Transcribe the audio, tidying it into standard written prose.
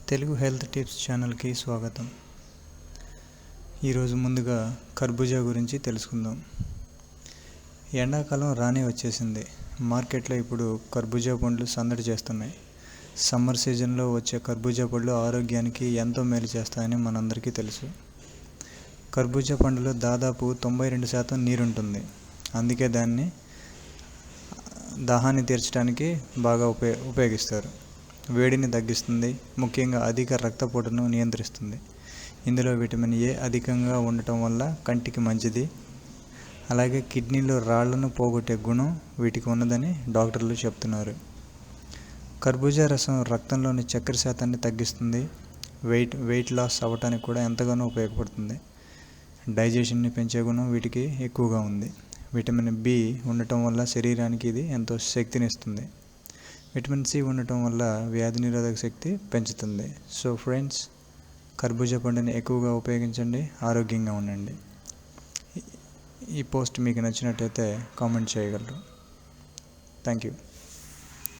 Telugu health tips ఛానల్కి స్వాగతం. ఈరోజు ముందుగా కర్బూజా గురించి తెలుసుకుందాం. ఎండాకాలం రానే వచ్చేసింది. మార్కెట్లో ఇప్పుడు కర్బూజా పండ్లు సందడి చేస్తున్నాయి. సమ్మర్ సీజన్లో వచ్చే కర్బూజా పళ్ళు ఆరోగ్యానికి ఎంతో మేలు చేస్తాయని మనందరికీ తెలుసు. కర్బూజా పండులో దాదాపు 92% నీరుంటుంది. అందుకే దాన్ని దాహాన్ని తీర్చడానికి బాగా ఉపయోగిస్తారు. వేడిని తగ్గిస్తుంది, ముఖ్యంగా అధిక రక్తపోటును నియంత్రిస్తుంది. ఇందులో విటమిన్ ఏ అధికంగా ఉండటం వల్ల కంటికి మంచిది. అలాగే కిడ్నీలో రాళ్లను పోగొట్టే గుణం వీటికి ఉన్నదని డాక్టర్లు చెప్తున్నారు. కర్బూజా రసం రక్తంలోని చక్కెర శాతాన్ని తగ్గిస్తుంది. వెయిట్ లాస్ అవ్వటానికి కూడా ఎంతగానో ఉపయోగపడుతుంది. డైజెషన్ని పెంచే గుణం వీటికి ఎక్కువగా ఉంది. విటమిన్ బి ఉండటం వల్ల శరీరానికి ఇది ఎంతో శక్తినిస్తుంది. విటమిన్ సి ఉండటం వల్ల వ్యాధి నిరోధక శక్తి పెంచుతుంది. సో ఫ్రెండ్స్, కర్బూజా పండుని ఎక్కువగా ఉపయోగించండి, ఆరోగ్యంగా ఉండండి. ఈ పోస్ట్ మీకు నచ్చినట్లయితే కామెంట్ చేయగలరు. Thank you.